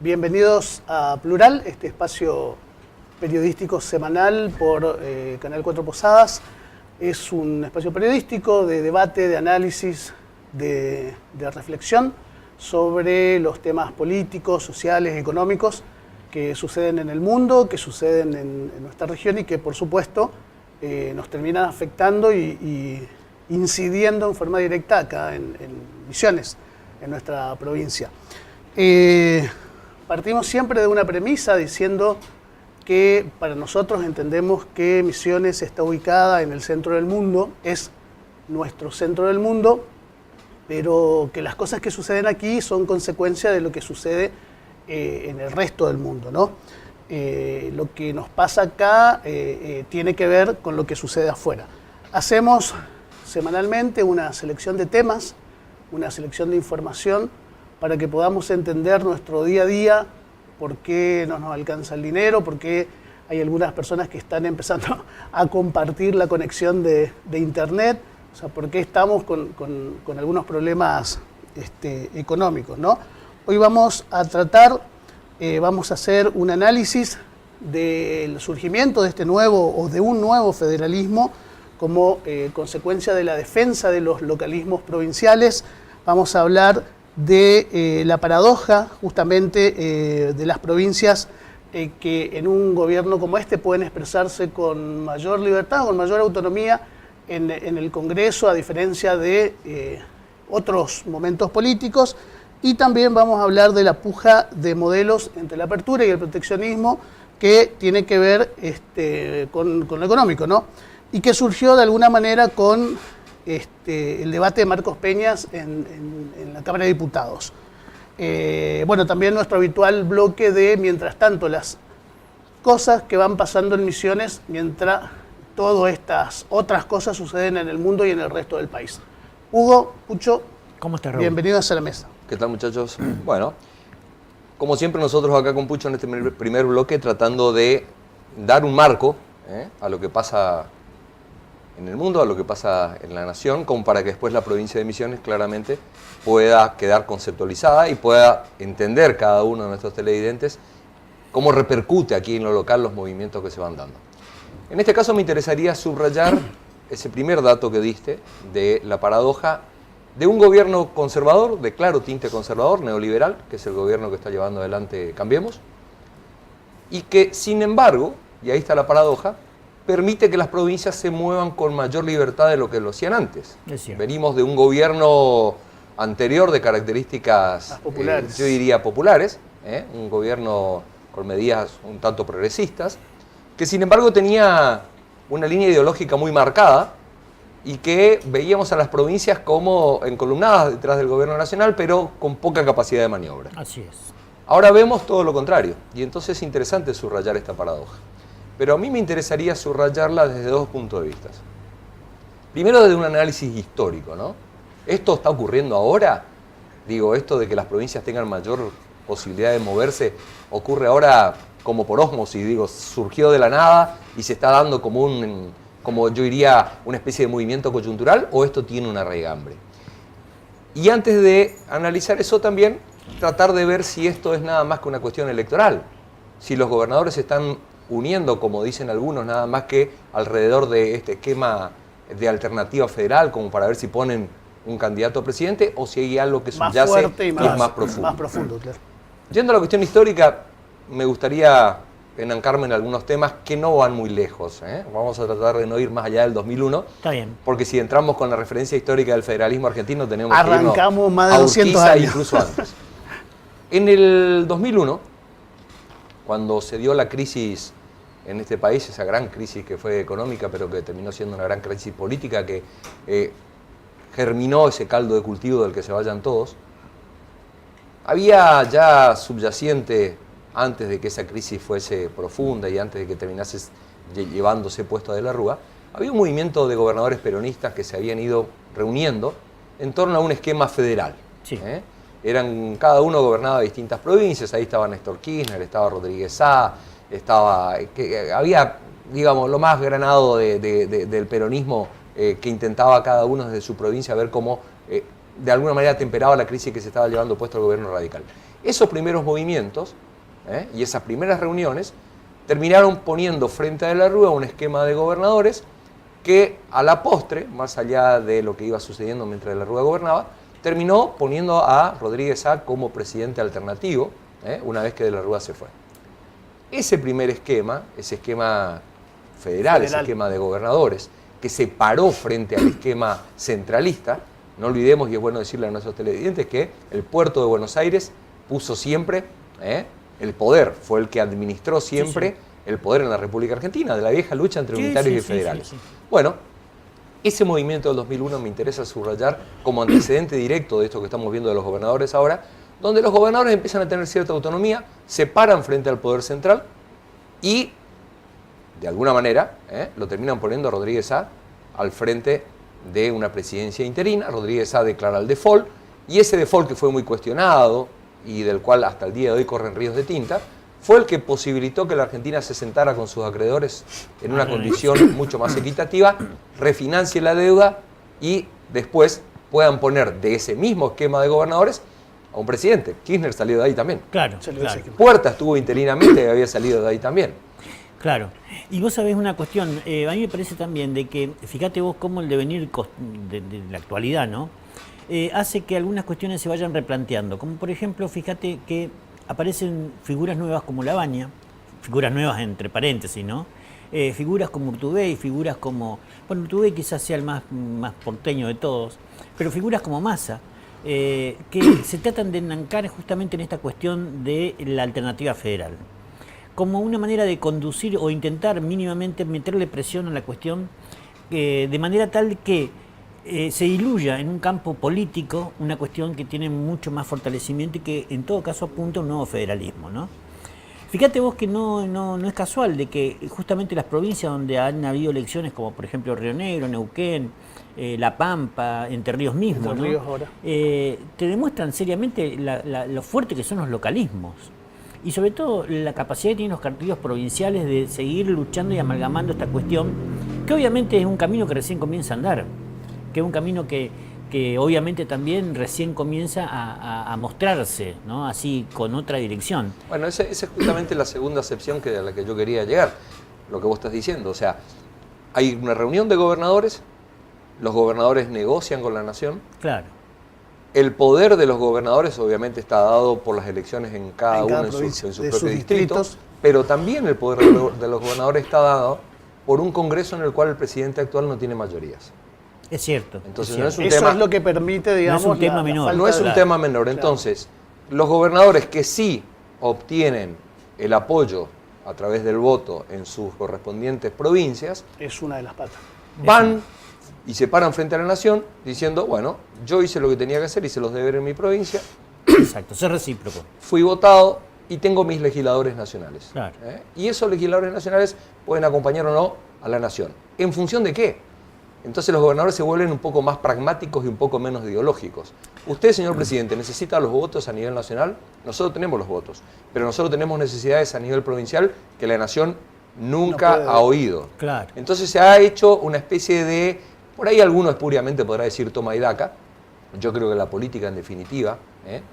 Bienvenidos a Plural, este espacio periodístico semanal por Canal 4 Posadas. Es un espacio periodístico de debate, de análisis, de reflexión sobre los temas políticos, sociales, económicos que suceden en el mundo, que suceden en nuestra región y que, por supuesto, nos terminan afectando y incidiendo en forma directa acá en Misiones, en nuestra provincia. Partimos siempre de una premisa diciendo que para nosotros entendemos que Misiones está ubicada en el centro del mundo, es nuestro centro del mundo, pero que las cosas que suceden aquí son consecuencia de lo que sucede en el resto del mundo, ¿no? Lo que nos pasa acá tiene que ver con lo que sucede afuera. Hacemos semanalmente una selección de temas, una selección de información para que podamos entender nuestro día a día, por qué no nos alcanza el dinero, por qué hay algunas personas que están empezando a compartir la conexión de internet, o sea, por qué estamos con algunos problemas económicos, ¿no? Hoy vamos a tratar, vamos a hacer un análisis del surgimiento de este nuevo o de un nuevo federalismo como consecuencia de la defensa de los localismos provinciales. Vamos a hablar de la paradoja justamente de las provincias que en un gobierno como este pueden expresarse con mayor libertad, con mayor autonomía en el Congreso, a diferencia de otros momentos políticos. Y también vamos a hablar de la puja de modelos entre la apertura y el proteccionismo que tiene que ver con lo económico, ¿no? Y que surgió de alguna manera con el debate de Marcos Peñas en la Cámara de Diputados. Bueno, también nuestro habitual bloque de, mientras tanto, las cosas que van pasando en Misiones, mientras todas estas otras cosas suceden en el mundo y en el resto del país. Hugo, Pucho, ¿cómo estás, Raúl? Bienvenidos a la mesa. ¿Qué tal, muchachos? Bueno, como siempre nosotros acá con Pucho en este primer bloque tratando de dar un marco a lo que pasa en el mundo, a lo que pasa en la nación, como para que después la provincia de Misiones claramente pueda quedar conceptualizada y pueda entender cada uno de nuestros televidentes cómo repercute aquí en lo local los movimientos que se van dando. En este caso me interesaría subrayar ese primer dato que diste de la paradoja de un gobierno conservador, de claro tinte conservador, neoliberal, que es el gobierno que está llevando adelante Cambiemos, y que sin embargo, y ahí está la paradoja, permite que las provincias se muevan con mayor libertad de lo que lo hacían antes. Venimos de un gobierno anterior de características, populares. Yo diría populares, un gobierno con medidas un tanto progresistas, que sin embargo tenía una línea ideológica muy marcada y que veíamos a las provincias como encolumnadas detrás del gobierno nacional, pero con poca capacidad de maniobra. Así es. Ahora vemos todo lo contrario, y entonces es interesante subrayar esta paradoja. Pero a mí me interesaría subrayarla desde dos puntos de vista. Primero, desde un análisis histórico, ¿no? ¿Esto está ocurriendo ahora? Digo, esto de que las provincias tengan mayor posibilidad de moverse, ocurre ahora como por ósmosis, digo, surgió de la nada y se está dando como yo diría, una especie de movimiento coyuntural, o esto tiene una raigambre. Y antes de analizar eso también, tratar de ver si esto es nada más que una cuestión electoral, si los gobernadores se están uniendo, como dicen algunos, nada más que alrededor de este esquema de alternativa federal, como para ver si ponen un candidato a presidente, o si hay algo que subyace más fuerte y más profundo. Más profundo, claro. Yendo a la cuestión histórica, me gustaría enancarme en algunos temas que no van muy lejos. Vamos a tratar de no ir más allá del 2001. Está bien. Porque si entramos con la referencia histórica del federalismo argentino, tenemos arrancamos que irnos más de 200 a Urquiza, años. Incluso antes. En el 2001, cuando se dio la crisis en este país, esa gran crisis que fue económica, pero que terminó siendo una gran crisis política que germinó ese caldo de cultivo del que se vayan todos, había ya subyacente, antes de que esa crisis fuese profunda y antes de que terminase llevándose puesto de la Rúa, había un movimiento de gobernadores peronistas que se habían ido reuniendo en torno a un esquema federal. Sí. Cada uno gobernaba distintas provincias, ahí estaba Néstor Kirchner, estaba Rodríguez Sá, había, digamos, lo más granado del peronismo que intentaba cada uno desde su provincia ver cómo de alguna manera temperaba la crisis que se estaba llevando puesto el gobierno radical. Esos primeros movimientos y esas primeras reuniones terminaron poniendo frente a De la Rúa un esquema de gobernadores que a la postre, más allá de lo que iba sucediendo mientras De la Rúa gobernaba, terminó poniendo a Rodríguez A como presidente alternativo, una vez que De la Rúa se fue. Ese primer esquema, ese esquema federal, ese esquema de gobernadores, que se paró frente al esquema centralista, no olvidemos, y es bueno decirle a nuestros televidentes, que el puerto de Buenos Aires puso siempre el poder, fue el que administró siempre el poder en la República Argentina, de la vieja lucha entre unitarios y federales. Bueno, ese movimiento del 2001 me interesa subrayar como antecedente directo de esto que estamos viendo de los gobernadores ahora, donde los gobernadores empiezan a tener cierta autonomía, se paran frente al poder central y, de alguna manera, lo terminan poniendo a Rodríguez A al frente de una presidencia interina. Rodríguez A declara el default, y ese default, que fue muy cuestionado y del cual hasta el día de hoy corren ríos de tinta, fue el que posibilitó que la Argentina se sentara con sus acreedores en una condición mucho más equitativa, refinancie la deuda y después puedan poner de ese mismo esquema de gobernadores a un presidente. Kirchner salió de ahí también. Claro. Puerta estuvo interinamente y había salido de ahí también. Claro. Y vos sabés una cuestión, a mí me parece también de que, fíjate vos cómo el devenir de la actualidad, ¿no? Hace que algunas cuestiones se vayan replanteando. Como por ejemplo, fíjate que aparecen figuras nuevas como Labaña, figuras nuevas entre paréntesis, ¿no? Figuras como Urtubey, figuras como... Bueno, Urtubey quizás sea el más porteño de todos, pero figuras como Massa, que se tratan de enancar justamente en esta cuestión de la alternativa federal, como una manera de conducir o intentar mínimamente meterle presión a la cuestión, de manera tal que se diluya en un campo político una cuestión que tiene mucho más fortalecimiento y que en todo caso apunta a un nuevo federalismo, ¿no? Fíjate vos que no es casual de que justamente las provincias donde han habido elecciones, como por ejemplo Río Negro, Neuquén, La Pampa, Entre Ríos mismo, ¿no? Te demuestran seriamente lo fuerte que son los localismos. Y sobre todo la capacidad que tienen los partidos provinciales de seguir luchando y amalgamando esta cuestión, que obviamente es un camino que recién comienza a andar, que es un camino que obviamente también recién comienza a mostrarse, ¿no? Así, con otra dirección. Bueno, esa es justamente la segunda acepción a la que yo quería llegar, lo que vos estás diciendo. O sea, hay una reunión de gobernadores, los gobernadores negocian con la nación. Claro. El poder de los gobernadores obviamente está dado por las elecciones en cada uno en sus propios distritos, pero también el poder de los gobernadores está dado por un Congreso en el cual el presidente actual no tiene mayorías. Es cierto. Entonces, es cierto. No es un Eso tema, es lo que permite, digamos, no es un tema menor. No es un tema menor. Entonces, los gobernadores que sí obtienen el apoyo a través del voto en sus correspondientes provincias, es una de las patas. Van y se paran frente a la nación diciendo, bueno, yo hice lo que tenía que hacer, hice los deberes en mi provincia. Exacto, ser recíproco. Fui votado y tengo mis legisladores nacionales. Claro. Y esos legisladores nacionales pueden acompañar o no a la nación. ¿En función de qué? Entonces los gobernadores se vuelven un poco más pragmáticos y un poco menos ideológicos. Usted, señor presidente, necesita los votos a nivel nacional. Nosotros tenemos los votos, pero nosotros tenemos necesidades a nivel provincial que la nación nunca ha oído. Claro. Entonces se ha hecho una especie de, por ahí alguno espuriamente podrá decir toma y daca. Yo creo que la política, en definitiva,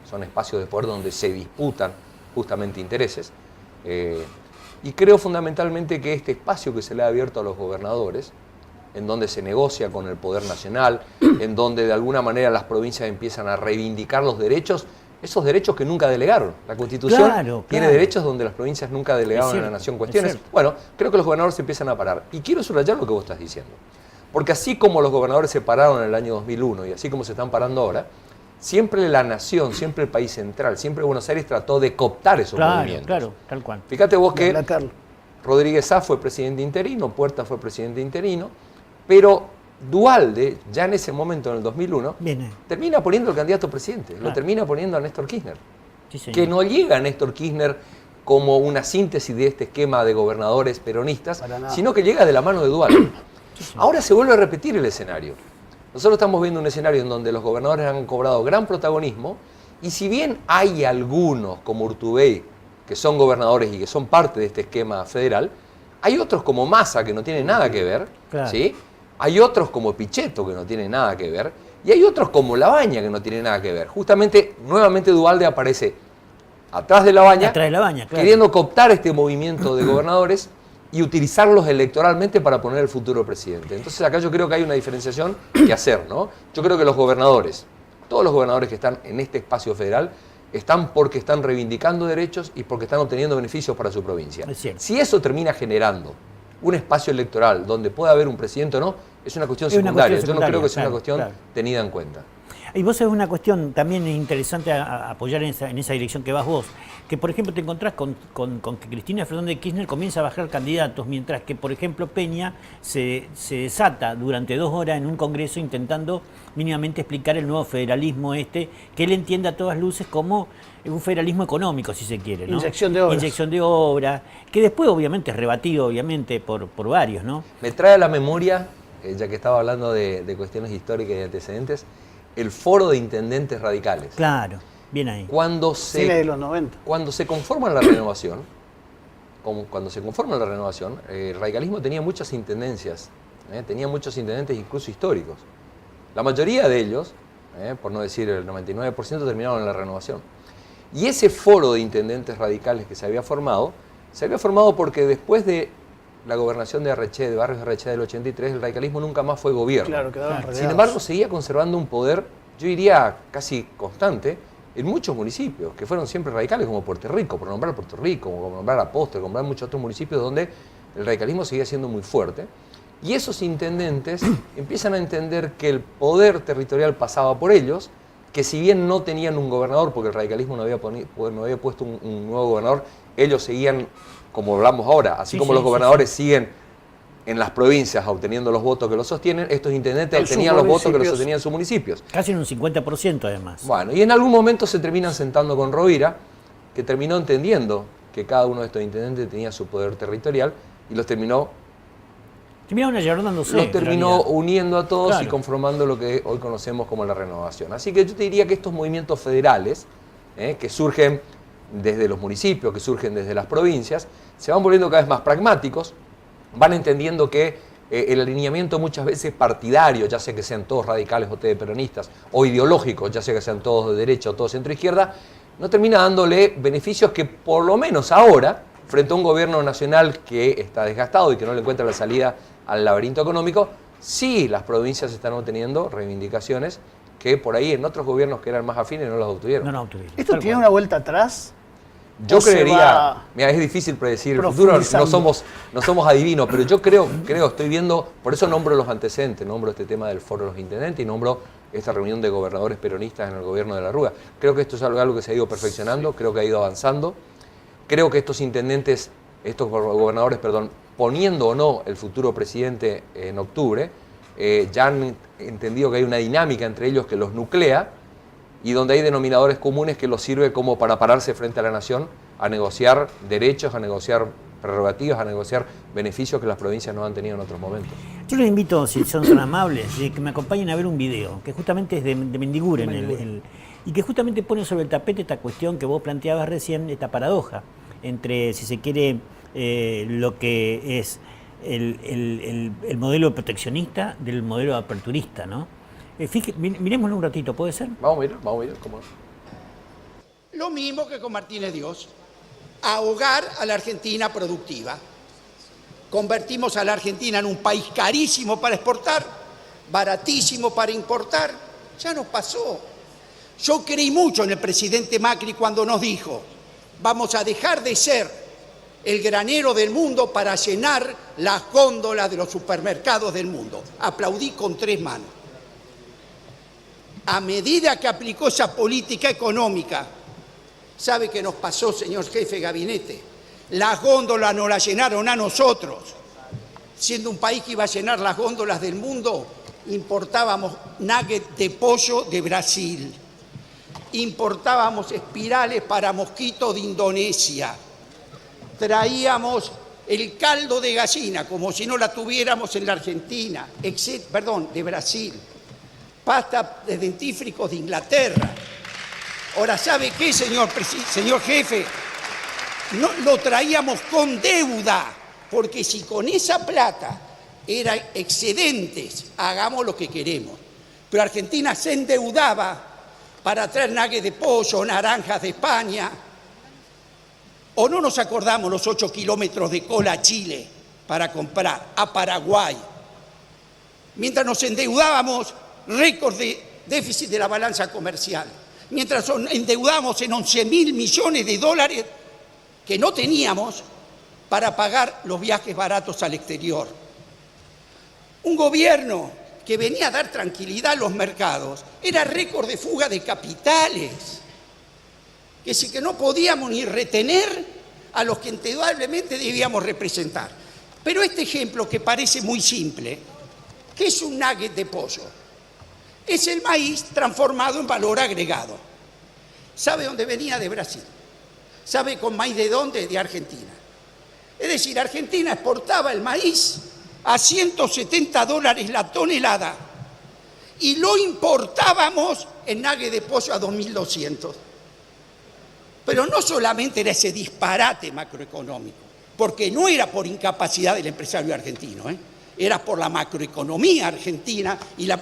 son espacios de poder donde se disputan justamente intereses. Y creo fundamentalmente que este espacio que se le ha abierto a los gobernadores, en donde se negocia con el poder nacional, en donde de alguna manera las provincias empiezan a reivindicar los derechos, esos derechos que nunca delegaron. La Constitución tiene derechos donde las provincias nunca delegaron a la nación cuestiones. Bueno, creo que los gobernadores se empiezan a parar. Y quiero subrayar lo que vos estás diciendo. Porque así como los gobernadores se pararon en el año 2001 y así como se están parando ahora, siempre la nación, siempre el país central, siempre Buenos Aires trató de cooptar esos movimientos. Claro, tal cual. Fíjate vos que Rodríguez A fue presidente interino, Puerta fue presidente interino, pero Duhalde, ya en ese momento, en el 2001, termina poniendo el candidato a presidente, lo termina poniendo a Néstor Kirchner. Sí, que no llega a Néstor Kirchner como una síntesis de este esquema de gobernadores peronistas, sino que llega de la mano de Duhalde. Ahora se vuelve a repetir el escenario. Nosotros estamos viendo un escenario en donde los gobernadores han cobrado gran protagonismo, y si bien hay algunos, como Urtubey, que son gobernadores y que son parte de este esquema federal, hay otros como Massa, que no tienen nada que ver, ¿sí? Hay otros como Pichetto, que no tienen nada que ver, y hay otros como Labaña, que no tienen nada que ver. Justamente, nuevamente Duhalde aparece atrás de la baña, claro. queriendo cooptar este movimiento de gobernadores y utilizarlos electoralmente para poner el futuro presidente. Entonces acá yo creo que hay una diferenciación que hacer, ¿no? Yo creo que los gobernadores, todos los gobernadores que están en este espacio federal, están porque están reivindicando derechos y porque están obteniendo beneficios para su provincia. Si eso termina generando un espacio electoral donde pueda haber un presidente o no, es una cuestión secundaria. Yo no creo que sea una cuestión tenida en cuenta. Y vos es una cuestión también interesante a apoyar en esa dirección que vas vos, que por ejemplo te encontrás con que Cristina Fernández de Kirchner comienza a bajar candidatos, mientras que por ejemplo Peña se desata durante 2 horas en un congreso intentando mínimamente explicar el nuevo federalismo que él entiende a todas luces como un federalismo económico, si se quiere, ¿no? Inyección de obras. Inyección de obras, que después obviamente es rebatido obviamente por varios, ¿no? Me trae a la memoria, ya que estaba hablando de cuestiones históricas y antecedentes, el foro de intendentes radicales. Claro, bien ahí. Cine de los 90. Cuando se conforma la renovación, el radicalismo tenía muchas intendencias, tenía muchos intendentes incluso históricos. La mayoría de ellos, por no decir el 99%, terminaron en la renovación. Y ese foro de intendentes radicales que se había formado porque después de la gobernación de Barrios de Arrechea del 83, el radicalismo nunca más fue gobierno. Claro, quedaron regados. Sin embargo, seguía conservando un poder, yo diría casi constante, en muchos municipios, que fueron siempre radicales, como Puerto Rico, por nombrar Puerto Rico, como nombrar Apóstol, como nombrar muchos otros municipios donde el radicalismo seguía siendo muy fuerte. Y esos intendentes empiezan a entender que el poder territorial pasaba por ellos, que si bien no tenían un gobernador, porque el radicalismo no había puesto un nuevo gobernador, ellos seguían, como hablamos ahora, así como los gobernadores siguen en las provincias obteniendo los votos que los sostienen, estos intendentes obtenían los votos que los sostenían en sus municipios. Casi en un 50% además. Bueno, y en algún momento se terminan sentando con Rovira, que terminó entendiendo que cada uno de estos intendentes tenía su poder territorial y los terminó uniendo a todos y conformando lo que hoy conocemos como la renovación. Así que yo te diría que estos movimientos federales, que surgen desde los municipios, que surgen desde las provincias, se van volviendo cada vez más pragmáticos, van entendiendo que el alineamiento muchas veces partidario, ya sea que sean todos radicales o peronistas, o ideológicos, ya sea que sean todos de derecha o todos centro-izquierda, no termina dándole beneficios que por lo menos ahora, frente a un gobierno nacional que está desgastado y que no le encuentra la salida al laberinto económico, sí las provincias están obteniendo reivindicaciones que por ahí en otros gobiernos que eran más afines no las obtuvieron. ¿Esto tiene una vuelta atrás? Yo creería, mira, es difícil predecir el futuro, no somos adivinos, pero yo creo, estoy viendo, por eso nombro los antecedentes, nombro este tema del foro de los intendentes y nombro esta reunión de gobernadores peronistas en el gobierno de la Rúa. Creo que esto es algo que se ha ido perfeccionando, creo que ha ido avanzando, creo que estos gobernadores, poniendo o no el futuro presidente en octubre, ya han entendido que hay una dinámica entre ellos que los nuclea, y donde hay denominadores comunes que los sirve como para pararse frente a la nación a negociar derechos, a negociar prerrogativas, a negociar beneficios que las provincias no han tenido en otros momentos. Yo les invito, si son tan amables, que me acompañen a ver un video, que justamente es de Mendiguren, y que justamente pone sobre el tapete esta cuestión que vos planteabas recién, esta paradoja entre, si se quiere, lo que es el modelo proteccionista del modelo aperturista, ¿no? Miremoslo un ratito, ¿puede ser? Vamos a mirar, ¿cómo? Lo mismo que con Martínez Dios, ahogar a la Argentina productiva. Convertimos a la Argentina en un país carísimo para exportar, baratísimo para importar. Ya nos pasó. Yo creí mucho en el presidente Macri cuando nos dijo, vamos a dejar de ser el granero del mundo para llenar las góndolas de los supermercados del mundo. Aplaudí con 3 manos. A medida que aplicó esa política económica, ¿sabe qué nos pasó, señor jefe de gabinete? Las góndolas nos las llenaron a nosotros. Siendo un país que iba a llenar las góndolas del mundo, importábamos nuggets de pollo de Brasil, importábamos espirales para mosquitos de Indonesia, traíamos el caldo de gallina, como si no la tuviéramos en la Argentina, de Brasil, pasta de dentífricos de Inglaterra. Ahora, ¿sabe qué, señor jefe? No, lo traíamos con deuda, porque si con esa plata eran excedentes, hagamos lo que queremos. Pero Argentina se endeudaba para traer nuggets de pollo, naranjas de España, ¿O no nos acordamos los 8 kilómetros de cola a Chile para comprar, a Paraguay? Mientras nos endeudábamos, récord de déficit de la balanza comercial. Mientras nos endeudábamos en 11.000 millones de dólares que no teníamos para pagar los viajes baratos al exterior. Un gobierno que venía a dar tranquilidad a los mercados, era récord de fuga de capitales, que sí que no podíamos ni retener a los que indudablemente debíamos representar. Pero este ejemplo, que parece muy simple, ¿qué es un nugget de pollo? Es el maíz transformado en valor agregado. ¿Sabe dónde venía? De Brasil. ¿Sabe con maíz de dónde? De Argentina. Es decir, Argentina exportaba el maíz a $170 la tonelada y lo importábamos en nugget de pollo a 2.200. Pero no solamente era ese disparate macroeconómico, porque no era por incapacidad del empresario argentino, era por la macroeconomía argentina y la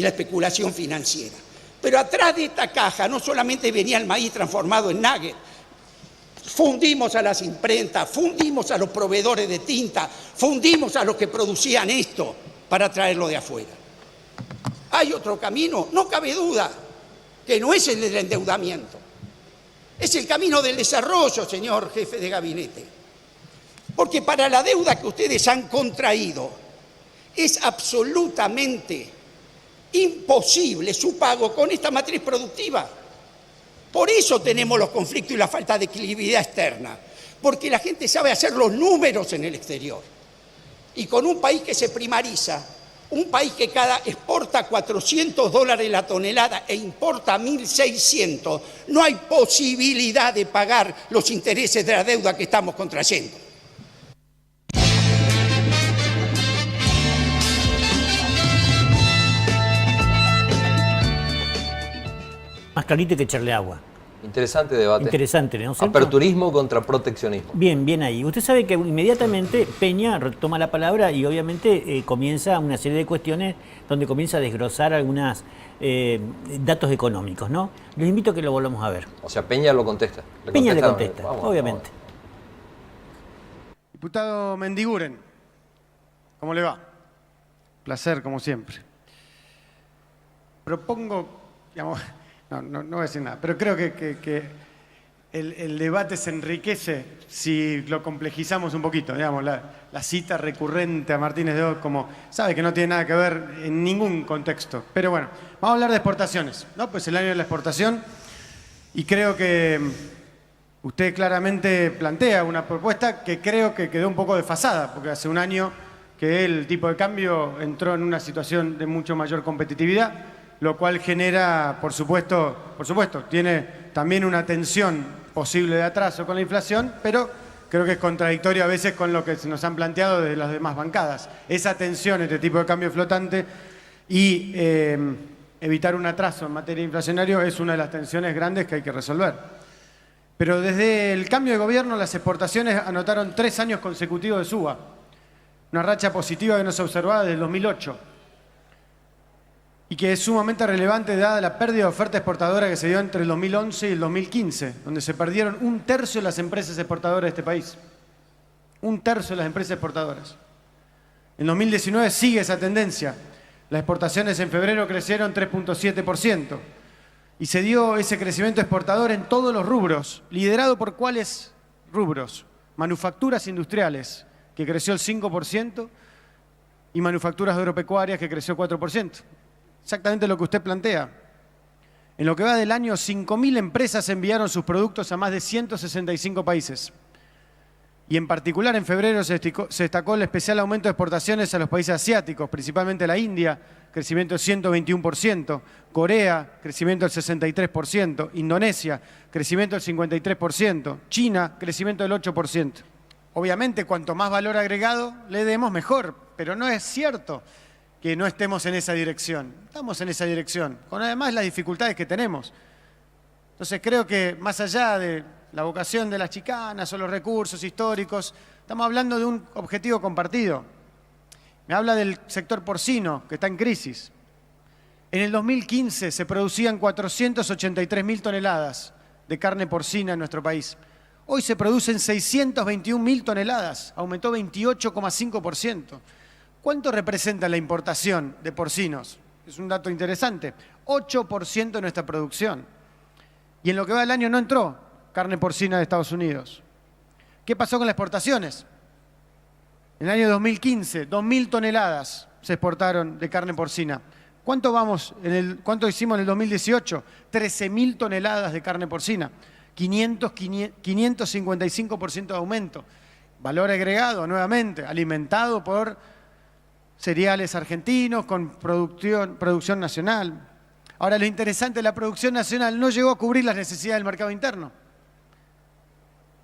especulación financiera. Pero atrás de esta caja no solamente venía el maíz transformado en nugget, fundimos a las imprentas, fundimos a los proveedores de tinta, fundimos a los que producían esto para traerlo de afuera. ¿Hay otro camino? No cabe duda que no es el del endeudamiento. Es el camino del desarrollo, señor jefe de gabinete. Porque para la deuda que ustedes han contraído es absolutamente imposible su pago con esta matriz productiva. Por eso tenemos los conflictos y la falta de equilibribilidad externa, porque la gente sabe hacer los números en el exterior. Y con un país que se primariza, un país que exporta $400 la tonelada e importa 1.600, no hay posibilidad de pagar los intereses de la deuda que estamos contrayendo. Más clarito que echarle agua. Interesante debate. Interesante, ¿no es cierto? Aperturismo contra proteccionismo. Bien, bien ahí. Usted sabe que inmediatamente Peña retoma la palabra y obviamente comienza una serie de cuestiones donde comienza a desglosar algunos datos económicos, ¿no? Les invito a que lo volvamos a ver. O sea, Peña lo contesta. Peña le contesta, Vamos, obviamente. Diputado Mendiguren, ¿cómo le va? Placer, como siempre. Propongo, digamos, no voy a decir nada, pero creo que el debate se enriquece si lo complejizamos un poquito. Digamos, la cita recurrente a Martínez de Oz, como sabe que no tiene nada que ver en ningún contexto. Pero bueno, vamos a hablar de exportaciones, ¿no? Pues el año de la exportación, y creo que usted claramente plantea una propuesta que creo que quedó un poco desfasada, porque hace un año que el tipo de cambio entró en una situación de mucho mayor competitividad, lo cual genera, por supuesto, tiene también una tensión posible de atraso con la inflación, pero creo que es contradictorio a veces con lo que se nos han planteado desde las demás bancadas. Esa tensión entre tipo de cambio flotante y evitar un atraso en materia inflacionaria es una de las tensiones grandes que hay que resolver. Pero desde el cambio de gobierno las exportaciones anotaron 3 años consecutivos de suba, una racha positiva que no se observaba desde el 2008. Y que es sumamente relevante dada la pérdida de oferta exportadora que se dio entre el 2011 y el 2015, donde se perdieron 1/3 de las empresas exportadoras de este país. 1/3 de las empresas exportadoras. En 2019 sigue esa tendencia. Las exportaciones en febrero crecieron 3.7%. Y se dio ese crecimiento exportador en todos los rubros. ¿Liderado por cuáles rubros? Manufacturas industriales, que creció el 5%, y manufacturas agropecuarias, que creció 4%. Exactamente lo que usted plantea. En lo que va del año, 5.000 empresas enviaron sus productos a más de 165 países. Y en particular en febrero se destacó el especial aumento de exportaciones a los países asiáticos, principalmente la India, crecimiento del 121%, Corea, crecimiento del 63%, Indonesia, crecimiento del 53%, China, crecimiento del 8%. Obviamente, cuanto más valor agregado le demos, mejor, pero no es cierto que no estemos en esa dirección. Estamos en esa dirección, con además las dificultades que tenemos. Entonces creo que más allá de la vocación de las chicanas o los recursos históricos, estamos hablando de un objetivo compartido. Me habla del sector porcino, que está en crisis. En el 2015 se producían 483.000 toneladas de carne porcina en nuestro país. Hoy se producen 621.000 toneladas, aumentó 28,5%. ¿Cuánto representa la importación de porcinos? Es un dato interesante. 8% de nuestra producción. Y en lo que va del año no entró carne porcina de Estados Unidos. ¿Qué pasó con las exportaciones? En el año 2015, 2.000 toneladas se exportaron de carne porcina. ¿Cuánto hicimos en el 2018? 13.000 toneladas de carne porcina. 555% de aumento. Valor agregado, nuevamente, alimentado por cereales argentinos con producción nacional. Ahora, lo interesante, la producción nacional no llegó a cubrir las necesidades del mercado interno.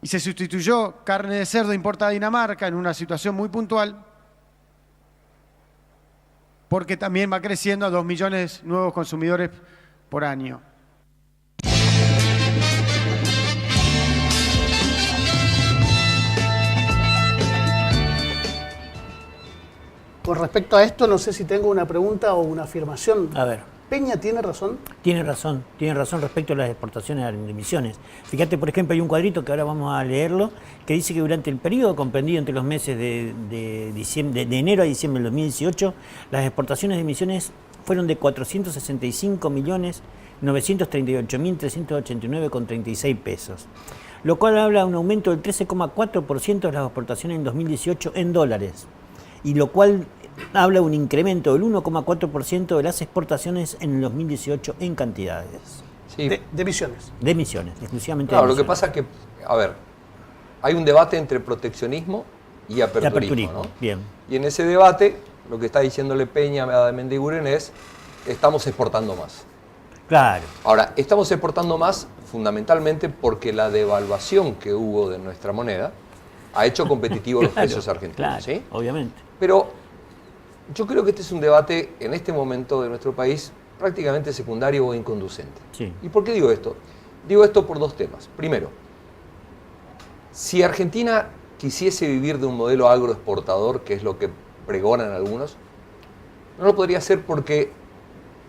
Y se sustituyó carne de cerdo importada de Dinamarca en una situación muy puntual, porque también va creciendo a 2 millones de nuevos consumidores por año. Con respecto a esto, no sé si tengo una pregunta o una afirmación. A ver. ¿Peña tiene razón? Tiene razón respecto a las exportaciones de emisiones. Fíjate, por ejemplo, hay un cuadrito que ahora vamos a leerlo, que dice que durante el periodo comprendido entre los meses de enero a diciembre del 2018, las exportaciones de emisiones fueron de 465.938.389,36 pesos, lo cual habla de un aumento del 13,4% de las exportaciones en 2018 en dólares, y lo cual habla de un incremento del 1,4% de las exportaciones en el 2018 en cantidades. Sí. De emisiones. De emisiones, exclusivamente Claro, de lo que emisiones. pasa es que, a ver, hay un debate entre proteccionismo y aperturismo, ¿no? Bien. Y en ese debate, lo que está diciéndole Peña a Mendiguren es, estamos exportando más. Claro. Ahora, estamos exportando más fundamentalmente porque la devaluación que hubo de nuestra moneda ha hecho competitivos los precios argentinos, Claro, ¿sí? obviamente. Pero yo creo que este es un debate en este momento de nuestro país prácticamente secundario o inconducente. Sí. ¿Y por qué digo esto? Digo esto por dos temas. Primero, si Argentina quisiese vivir de un modelo agroexportador, que es lo que pregonan algunos, no lo podría hacer porque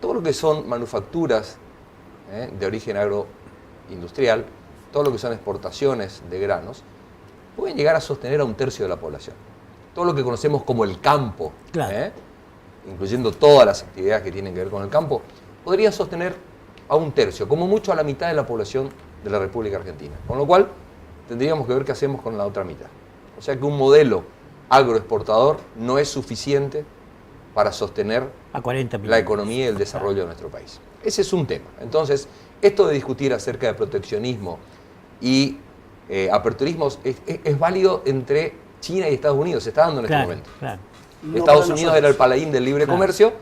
todo lo que son manufacturas de origen agroindustrial, todo lo que son exportaciones de granos, pueden llegar a sostener a 1/3 de la población. Todo lo que conocemos como el campo, Claro. incluyendo todas las actividades que tienen que ver con el campo, podría sostener a 1/3, como mucho a la mitad de la población de la República Argentina. Con lo cual, tendríamos que ver qué hacemos con la otra mitad. O sea que un modelo agroexportador no es suficiente para sostener A 40 la millones. economía y el desarrollo de nuestro país. Ese es un tema. Entonces, esto de discutir acerca de proteccionismo y aperturismo es válido entre China y Estados Unidos, se está dando en este momento. Claro. No Estados para Unidos nosotros. era el paladín del libre Claro. comercio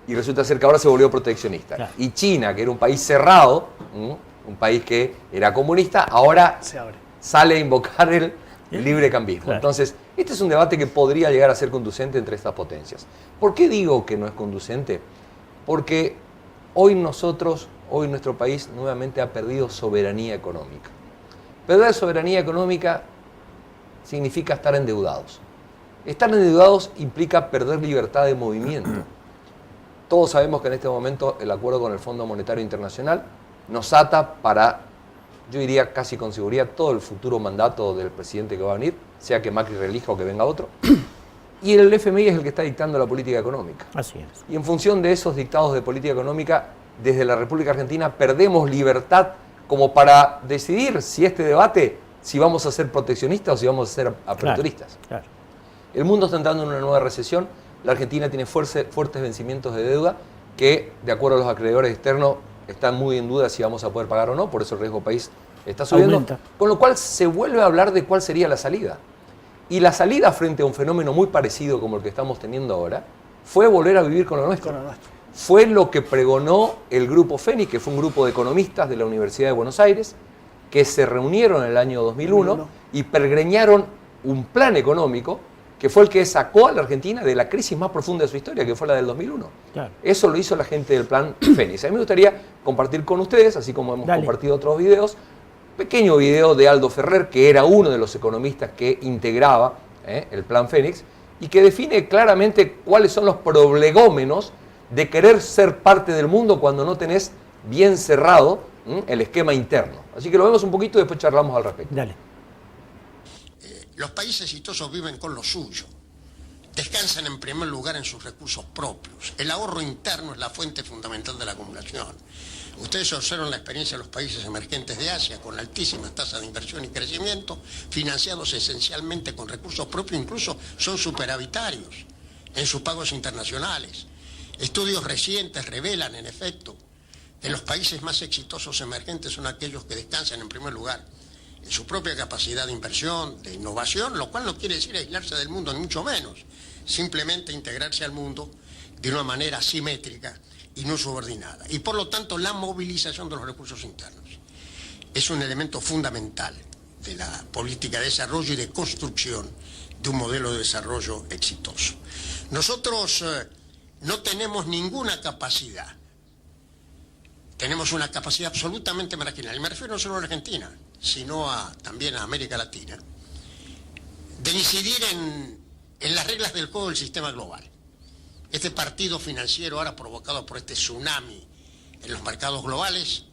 y resulta ser que ahora se volvió proteccionista. Claro. Y China, que era un país cerrado, un país que era comunista, ahora Se abre. sale a invocar el librecambismo. Claro. Entonces, este es un debate que podría llegar a ser conducente entre estas potencias. ¿Por qué digo que no es conducente? Porque hoy nuestro país nuevamente ha perdido soberanía económica. Perder soberanía económica significa estar endeudados. Estar endeudados implica perder libertad de movimiento. Todos sabemos que en este momento el acuerdo con el Fondo Monetario Internacional nos ata para, yo diría casi con seguridad, todo el futuro mandato del presidente que va a venir, sea que Macri reelija o que venga otro. Y el FMI es el que está dictando la política económica. Así es. Y en función de esos dictados de política económica, desde la República Argentina perdemos libertad como para decidir si vamos a ser proteccionistas o si vamos a ser aperturistas. Claro. El mundo está entrando en una nueva recesión, la Argentina tiene fuertes vencimientos de deuda que, de acuerdo a los acreedores externos, están muy en duda si vamos a poder pagar o no, por eso el riesgo país está subiendo. Aumenta. Con lo cual se vuelve a hablar de cuál sería la salida. Y la salida frente a un fenómeno muy parecido como el que estamos teniendo ahora, fue volver a vivir con lo nuestro. Con lo nuestro. Fue lo que pregonó el Grupo Fénix, que fue un grupo de economistas de la Universidad de Buenos Aires, que se reunieron en el año 2001 y pergreñaron un plan económico que fue el que sacó a la Argentina de la crisis más profunda de su historia, que fue la del 2001. Claro. Eso lo hizo la gente del plan Fénix. A mí me gustaría compartir con ustedes, así como hemos Dale. compartido otros videos, pequeño video de Aldo Ferrer, que era uno de los economistas que integraba el plan Fénix, y que define claramente cuáles son los prolegómenos de querer ser parte del mundo cuando no tenés bien cerrado el esquema interno. Así que lo vemos un poquito y después charlamos al respecto. Dale. Los países exitosos viven con lo suyo. Descansan en primer lugar en sus recursos propios. El ahorro interno es la fuente fundamental de la acumulación. Ustedes observan la experiencia de los países emergentes de Asia, con altísimas tasas de inversión y crecimiento, financiados esencialmente con recursos propios, incluso son superavitarios en sus pagos internacionales. Estudios recientes revelan, en efecto, que los países más exitosos emergentes son aquellos que descansan en primer lugar en su propia capacidad de inversión, de innovación, lo cual no quiere decir aislarse del mundo, ni mucho menos, simplemente integrarse al mundo de una manera simétrica y no subordinada. Y por lo tanto, la movilización de los recursos internos es un elemento fundamental de la política de desarrollo y de construcción de un modelo de desarrollo exitoso. Nosotros no tenemos ninguna capacidad. Tenemos una capacidad absolutamente marginal, y me refiero no solo a Argentina, sino también a América Latina, de incidir en las reglas del juego del sistema global. Este partido financiero ahora provocado por este tsunami en los mercados globales,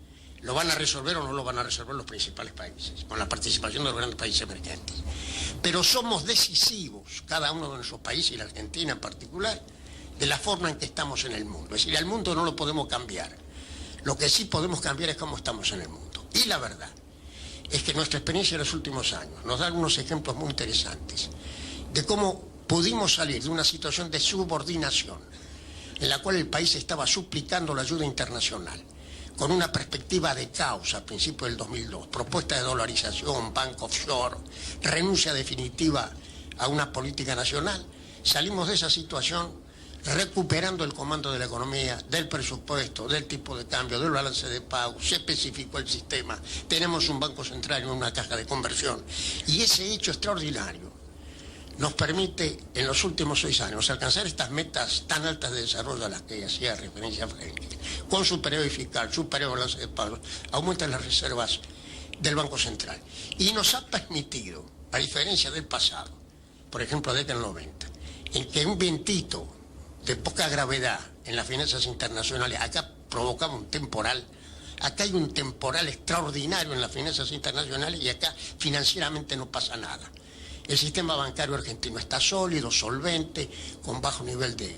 ¿lo van a resolver o no lo van a resolver los principales países, con la participación de los grandes países emergentes? Pero somos decisivos, cada uno de nuestros países, y la Argentina en particular, de la forma en que estamos en el mundo. Es decir, el mundo no lo podemos cambiar. Lo que sí podemos cambiar es cómo estamos en el mundo. Y la verdad es que nuestra experiencia en los últimos años nos da unos ejemplos muy interesantes de cómo pudimos salir de una situación de subordinación en la cual el país estaba suplicando la ayuda internacional, con una perspectiva de caos a principios del 2002, propuesta de dolarización, banco offshore, renuncia definitiva a una política nacional. Salimos de esa situación recuperando el comando de la economía, del presupuesto, del tipo de cambio, del balance de pago, se especificó el sistema, tenemos un banco central y una caja de conversión. Y ese hecho extraordinario nos permite en los últimos 6 años alcanzar estas metas tan altas de desarrollo a las que hacía referencia Frenkel, con superávit fiscal, superávit balance de pagos, aumentan las reservas del Banco Central. Y nos ha permitido, a diferencia del pasado, por ejemplo, década del 90, en que un vientito de poca gravedad en las finanzas internacionales, acá provocaba un temporal, acá hay un temporal extraordinario en las finanzas internacionales y acá financieramente no pasa nada. El sistema bancario argentino está sólido, solvente, con bajo nivel de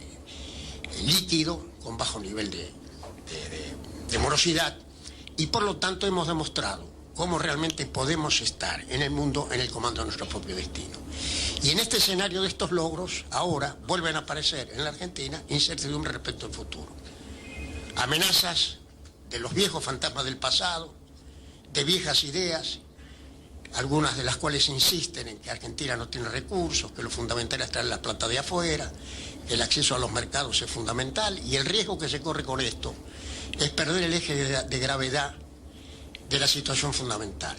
líquido, con bajo nivel de morosidad, y por lo tanto hemos demostrado cómo realmente podemos estar en el mundo en el comando de nuestro propio destino. Y en este escenario de estos logros, ahora vuelven a aparecer en la Argentina incertidumbre respecto al futuro. Amenazas de los viejos fantasmas del pasado, de viejas ideas, algunas de las cuales insisten en que Argentina no tiene recursos, que lo fundamental es traer la plata de afuera, que el acceso a los mercados es fundamental, y el riesgo que se corre con esto es perder el eje de gravedad de la situación fundamental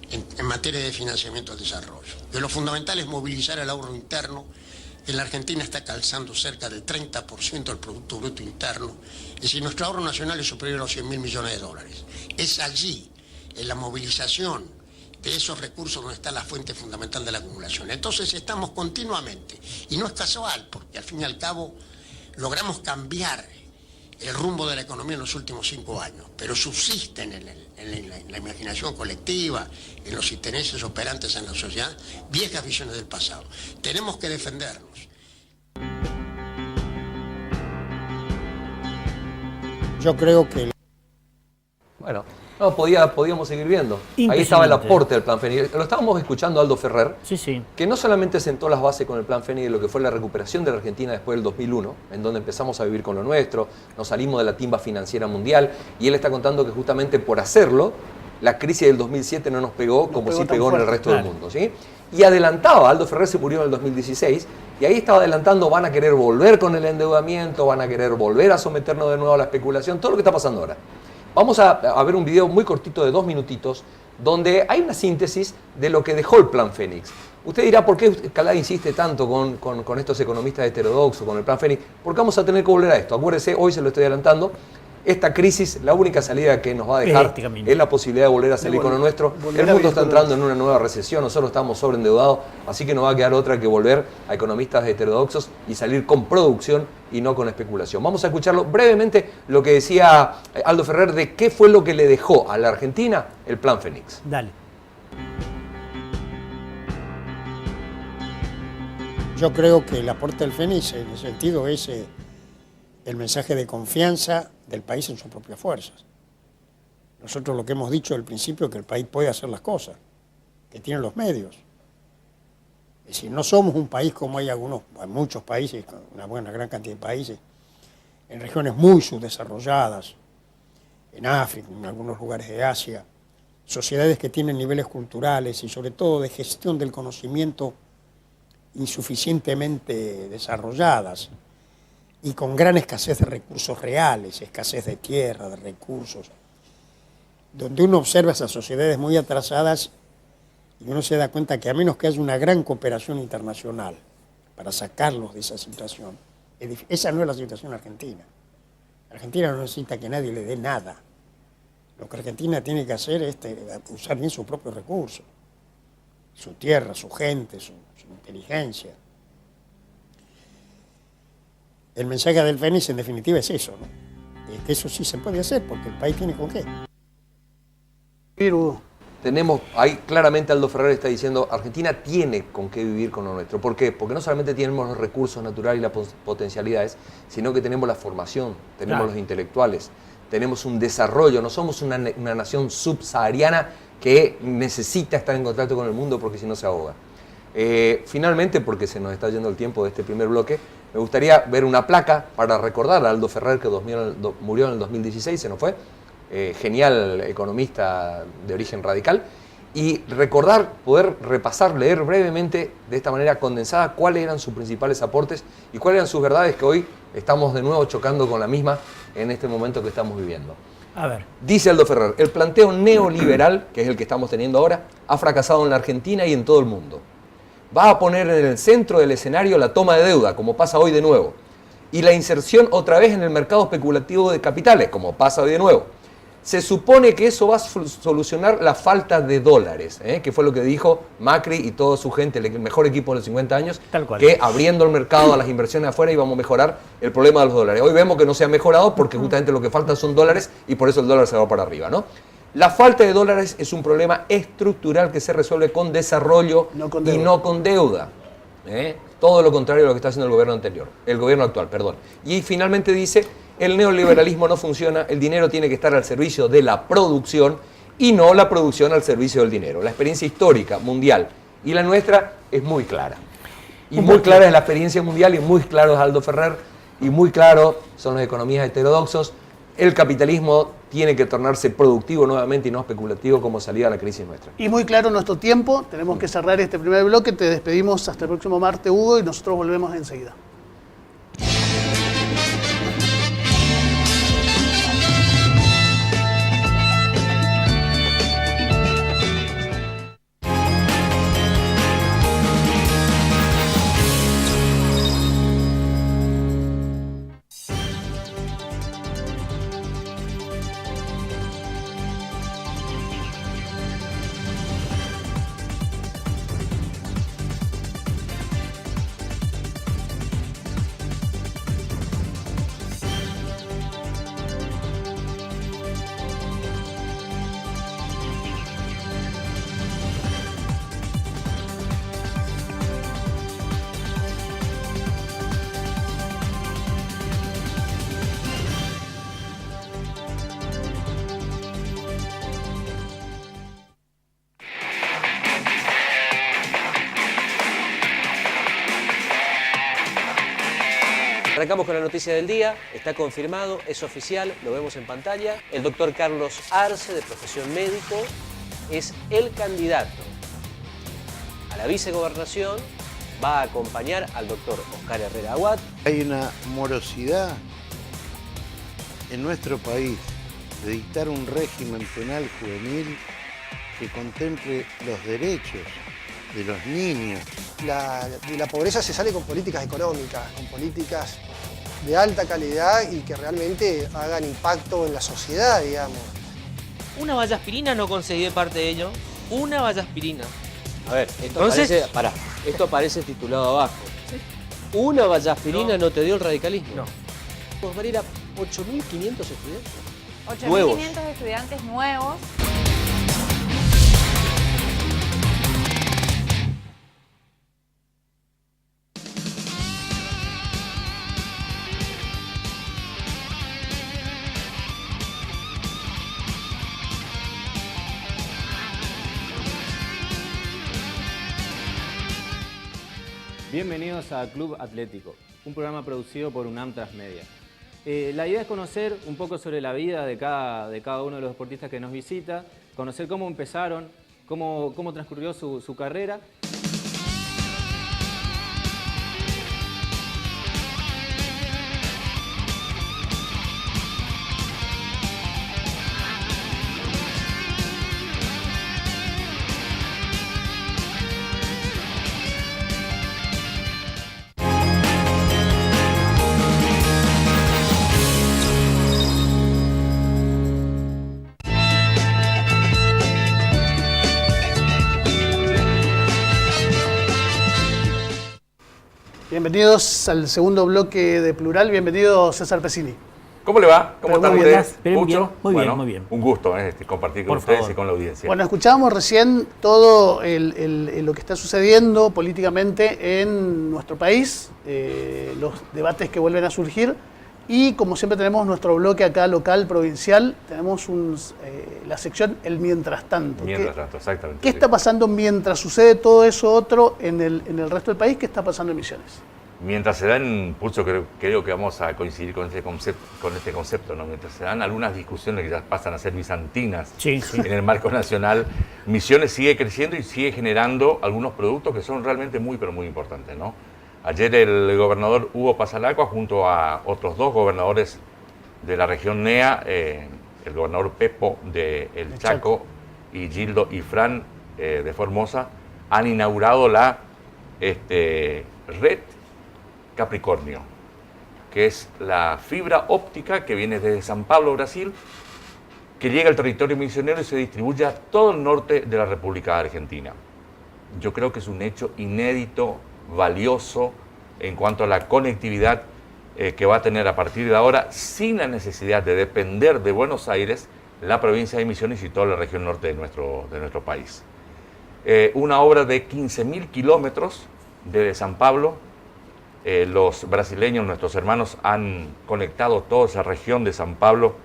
en materia de financiamiento al desarrollo. Que lo fundamental es movilizar el ahorro interno, que en la Argentina está calzando cerca del 30% del Producto Bruto Interno, es decir, nuestro ahorro nacional es superior a los 100.000 millones de dólares. Es allí, en la movilización de esos recursos, donde está la fuente fundamental de la acumulación. Entonces estamos continuamente, y no es casual, porque al fin y al cabo logramos cambiar el rumbo de la economía en los últimos 5 años, pero subsisten en la imaginación colectiva, en los intereses operantes en la sociedad, viejas visiones del pasado. Tenemos que defendernos. Yo creo que... Bueno, no, podíamos seguir viendo. Ahí estaba el aporte del Plan FENI. Lo estábamos escuchando a Aldo Ferrer, Sí. que no solamente sentó las bases con el Plan FENI de lo que fue la recuperación de la Argentina después del 2001, en donde empezamos a vivir con lo nuestro, nos salimos de la timba financiera mundial, y él está contando que justamente por hacerlo, la crisis del 2007 no nos pegó como sí pegó en el resto del mundo, ¿sí? Y adelantaba, Aldo Ferrer se murió en el 2016, y ahí estaba adelantando, van a querer volver con el endeudamiento, van a querer volver a someternos de nuevo a la especulación, todo lo que está pasando ahora. Vamos a ver un video muy cortito de 2 minutitos, donde hay una síntesis de lo que dejó el Plan Fénix. Usted dirá, ¿por qué Calá insiste tanto con estos economistas heterodoxos, con el Plan Fénix? Porque vamos a tener que volver a esto. Acuérdese, hoy se lo estoy adelantando, Esta crisis, la única salida que nos va a dejar este camino. es la posibilidad de volver a salir con lo nuestro. El mundo está entrando en una nueva recesión, nosotros estamos sobreendeudados, así que no va a quedar otra que volver a economistas heterodoxos y salir con producción y no con especulación. Vamos a escucharlo brevemente lo que decía Aldo Ferrer de qué fue lo que le dejó a la Argentina el Plan Fénix. Dale. Yo creo que el aporte del Fénix en ese sentido es el mensaje de confianza del país en sus propias fuerzas. Nosotros lo que hemos dicho al principio es que el país puede hacer las cosas, que tiene los medios. Es decir, no somos un país como hay muchos países, una gran cantidad de países, en regiones muy subdesarrolladas, en África, en algunos lugares de Asia, sociedades que tienen niveles culturales y sobre todo de gestión del conocimiento insuficientemente desarrolladas y con gran escasez de recursos reales, escasez de tierra, de recursos, donde uno observa esas sociedades muy atrasadas y uno se da cuenta que a menos que haya una gran cooperación internacional para sacarlos de esa situación, esa no es la situación argentina. Argentina no necesita que nadie le dé nada. Lo que Argentina tiene que hacer es usar bien sus propios recursos, su tierra, su gente, su inteligencia. El mensaje del Fénix en definitiva es eso, ¿no? Es que eso sí se puede hacer porque el país tiene con qué. Tenemos, ahí claramente Aldo Ferrer está diciendo, Argentina tiene con qué vivir con lo nuestro. ¿Por qué? Porque no solamente tenemos los recursos naturales y las potencialidades, sino que tenemos la formación, tenemos los intelectuales, tenemos un desarrollo, no somos una nación subsahariana que necesita estar en contacto con el mundo porque si no se ahoga. Finalmente, porque se nos está yendo el tiempo de este primer bloque, me gustaría ver una placa para recordar a Aldo Ferrer que murió en el 2016, se nos fue, genial economista de origen radical, y recordar, poder repasar, leer brevemente de esta manera condensada cuáles eran sus principales aportes y cuáles eran sus verdades que hoy estamos de nuevo chocando con la misma en este momento que estamos viviendo. A ver. Dice Aldo Ferrer, el planteo neoliberal, que es el que estamos teniendo ahora, ha fracasado en la Argentina y en todo el mundo. Va a poner en el centro del escenario la toma de deuda, como pasa hoy de nuevo, y la inserción otra vez en el mercado especulativo de capitales, como pasa hoy de nuevo. Se supone que eso va a solucionar la falta de dólares, que fue lo que dijo Macri y toda su gente, el mejor equipo de los 50 años, Tal cual. que abriendo el mercado a las inversiones afuera íbamos a mejorar el problema de los dólares. Hoy vemos que no se ha mejorado porque justamente lo que faltan son dólares y por eso el dólar se va para arriba, ¿no? La falta de dólares es un problema estructural que se resuelve con desarrollo y no con deuda. Todo lo contrario de lo que está haciendo el gobierno actual. Y finalmente dice, el neoliberalismo no funciona, el dinero tiene que estar al servicio de la producción y no la producción al servicio del dinero. La experiencia histórica mundial y la nuestra es muy clara. Y muy clara es la experiencia mundial y muy claro es Aldo Ferrer y muy claro son los economistas heterodoxos. El capitalismo tiene que tornarse productivo nuevamente y no especulativo como salida a la crisis nuestra. Y muy claro nuestro tiempo, tenemos que cerrar este primer bloque, te despedimos hasta el próximo martes, Hugo, y nosotros volvemos enseguida. Arrancamos con la noticia del día, está confirmado, es oficial, lo vemos en pantalla. El doctor Carlos Arce, de profesión médico, es el candidato a la vicegobernación, va a acompañar al doctor Oscar Herrera Aguad. Hay una morosidad en nuestro país de dictar un régimen penal juvenil que contemple los derechos de los niños. De la pobreza se sale con políticas económicas, con políticas de alta calidad y que realmente hagan impacto en la sociedad, digamos. Una valla aspirina no conseguí de parte de ellos. Una valla aspirina. A ver, esto, Entonces- esto aparece titulado abajo. ¿Una valla aspirina no te dio el radicalismo? No. Vamos a ir a 8.500 estudiantes. 8.500 estudiantes nuevos. Bienvenidos a Club Atlético, un programa producido por UNAM Transmedia. La idea es conocer un poco sobre la vida de cada uno de los deportistas que nos visita, conocer cómo empezaron, cómo transcurrió su carrera. Bienvenidos al segundo bloque de Plural. Bienvenido César Pesini. ¿Cómo le va? ¿Cómo están ustedes? Bien, muy bien, muy bien. Un gusto compartir con ustedes y con la audiencia. Bueno, escuchábamos recién todo lo que está sucediendo políticamente en nuestro país, los debates que vuelven a surgir y como siempre tenemos nuestro bloque acá local, provincial, tenemos la sección El Mientras Tanto. Mientras tanto, exactamente. ¿Qué está pasando mientras sucede todo eso otro en el resto del país? ¿Qué está pasando en Misiones? Mientras se dan, Pulso, creo que vamos a coincidir con este concepto, ¿no? Mientras se dan algunas discusiones que ya pasan a ser bizantinas en el marco nacional, Misiones sigue creciendo y sigue generando algunos productos que son realmente muy, pero muy importantes, ¿no? Ayer el gobernador Hugo Pasalacqua, junto a otros dos gobernadores de la región NEA, el gobernador Pepo de El Chaco y Gildo Ifrán de Formosa, han inaugurado la red Capricornio, que es la fibra óptica que viene desde San Pablo, Brasil, que llega al territorio misionero y se distribuye a todo el norte de la República Argentina. Yo creo que es un hecho inédito, valioso, en cuanto a la conectividad que va a tener a partir de ahora, sin la necesidad de depender de Buenos Aires, la provincia de Misiones y toda la región norte de nuestro país. Una obra de 15.000 kilómetros desde San Pablo. Los brasileños, nuestros hermanos, han conectado toda esa región de San Pablo,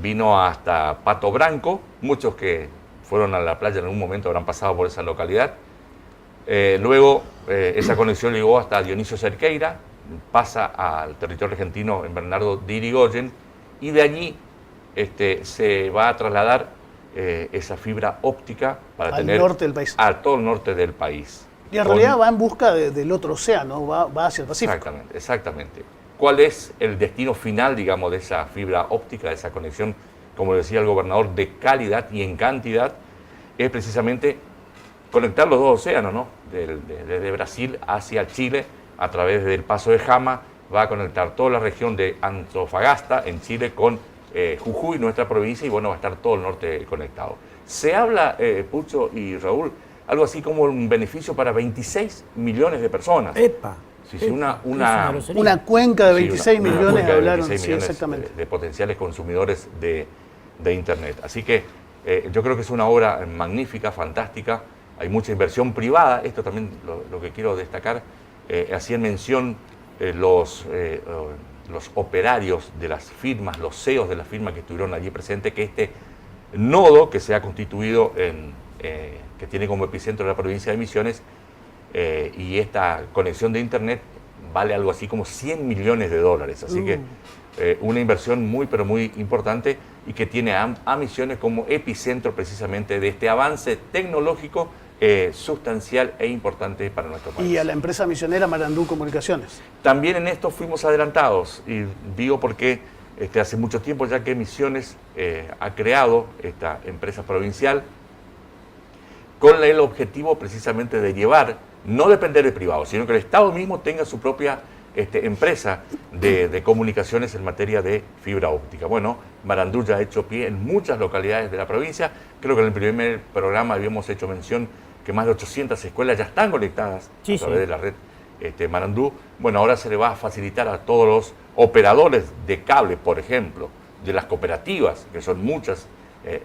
vino hasta Pato Branco, muchos que fueron a la playa en algún momento habrán pasado por esa localidad. Luego esa conexión llegó hasta Dionisio Cerqueira, pasa al territorio argentino en Bernardo de Irigoyen y de allí se va a trasladar esa fibra óptica para tener norte del país. A todo el norte del país. Y en realidad va en busca del otro océano, va hacia el Pacífico. Exactamente. ¿Cuál es el destino final, digamos, de esa fibra óptica, de esa conexión, como decía el gobernador, de calidad y en cantidad? Es precisamente conectar los dos océanos, ¿no? Desde Brasil hacia Chile, a través del Paso de Jama, va a conectar toda la región de Antofagasta, en Chile, con Jujuy, nuestra provincia, y bueno, va a estar todo el norte conectado. Se habla, Pucho y Raúl, algo así como un beneficio para 26 millones de personas. ¡Epa! Sí, una cuenca de 26 millones, cuenca de hablaron, 26 sí, millones exactamente. de potenciales consumidores de Internet. Así que yo creo que es una obra magnífica, fantástica. Hay mucha inversión privada, esto también lo que quiero destacar. Hacían mención los operarios de las firmas, los CEOs de las firmas que estuvieron allí presentes, que este nodo que se ha constituido que tiene como epicentro la provincia de Misiones y esta conexión de Internet vale algo así como 100 millones de dólares. Así que una inversión muy, pero muy importante y que tiene a Misiones como epicentro precisamente de este avance tecnológico sustancial e importante para nuestro país. Y a la empresa misionera Marandú Comunicaciones. También en esto fuimos adelantados y digo porque hace mucho tiempo ya que Misiones ha creado esta empresa provincial con el objetivo precisamente de llevar, no depender de privados, sino que el Estado mismo tenga su propia empresa de comunicaciones en materia de fibra óptica. Bueno, Marandú ya ha hecho pie en muchas localidades de la provincia. Creo que en el primer programa habíamos hecho mención que más de 800 escuelas ya están conectadas a través de la red Marandú. Bueno, ahora se le va a facilitar a todos los operadores de cable, por ejemplo, de las cooperativas, que son muchas,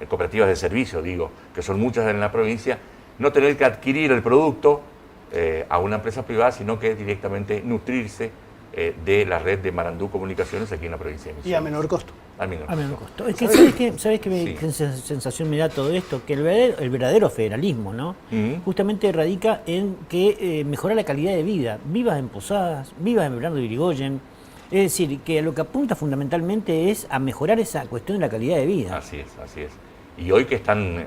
cooperativas de servicio, digo, que son muchas en la provincia, no tener que adquirir el producto a una empresa privada, sino que directamente nutrirse de la red de Marandú Comunicaciones aquí en la provincia de Misiones. Y a menor costo. A menor costo. Es que, ¿sabes qué sensación me da todo esto? Que el verdadero federalismo, ¿no? Justamente radica en que mejorar la calidad de vida. Vivas en Posadas, vivas en Bernardo de Irigoyen. Es decir, que lo que apunta fundamentalmente es a mejorar esa cuestión de la calidad de vida. Así es, así es. Y hoy que están